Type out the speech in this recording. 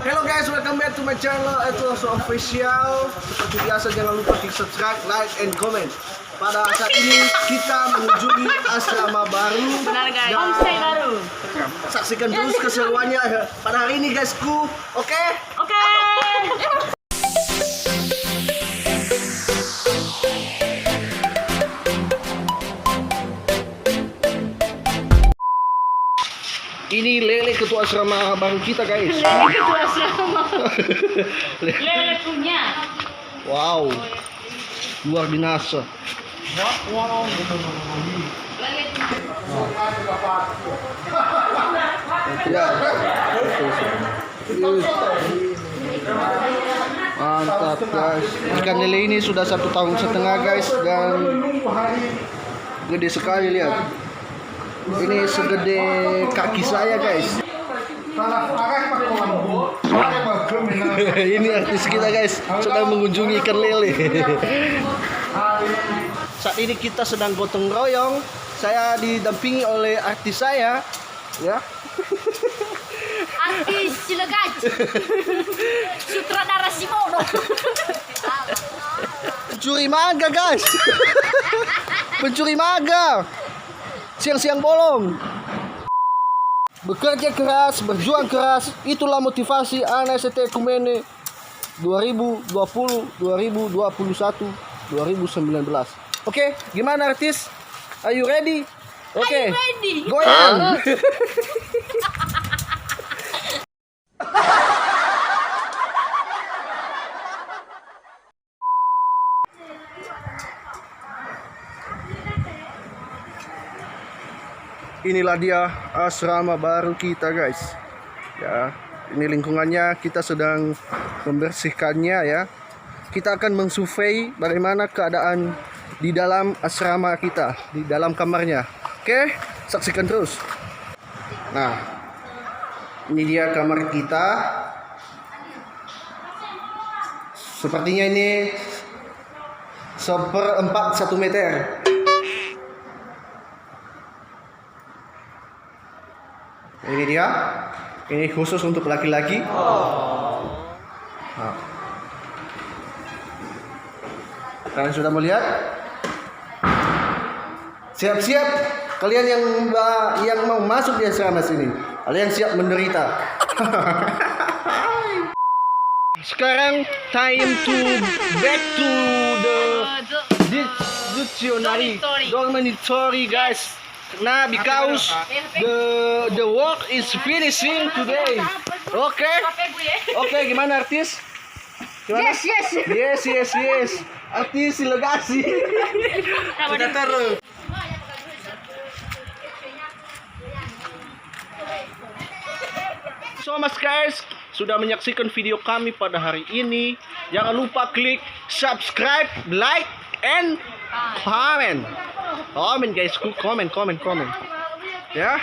Hello guys, welcome back to my channel Etoso Official. Seperti biasa jangan lupa di subscribe, like, and comment. Pada saat ini kita mengunjungi asrama baru. Benar guys, homestay baru. Saksikan terus keseruannya pada hari ini guysku. Oke? Oke. Ini Lele ketua asrama baru kita guys. Ketua asrama. Lele punya. Wow, luar biasa. Ya. Mantap guys. Ikan lele ini sudah 1,5 tahun guys dan gede sekali, lihat. Ini segede kaki saya guys. Ini artis kita guys sedang mengunjungi ikan lele. Saat ini kita sedang gotong royong. Saya didampingi oleh artis saya, ya. Artis Cilegat. Sutradara Simono. Pencuri maga guys. Pencuri maga. Siang-siang bolong. Bekerja keras, berjuang keras, itulah motivasi ANST Kumene 2020, 2021, 2019. Oke, gimana artis? Are you ready? Oke. Ready. Go on. Inilah dia asrama baru kita guys. Ya, ini lingkungannya, kita sedang membersihkannya ya. Kita akan mensurvei bagaimana keadaan di dalam asrama kita, di dalam kamarnya. Oke, saksikan terus. Nah, ini dia kamar kita. Sepertinya ini 1/4 1 meter. Ini dia. Ini khusus untuk laki-laki. Nah. Kalian sudah melihat? Siap-siap kalian yang mau masuk di asrama sini. Kalian siap menderita. Sekarang time to back to the dormitory guys. Nah, because the work is finishing today. Oke, gimana artis? Gimana? Yes. Artis legasi. Sudah terus. So mas guys, sudah menyaksikan video kami pada hari ini. Jangan lupa klik subscribe, like, and comment. Comment guys, comment. Ya.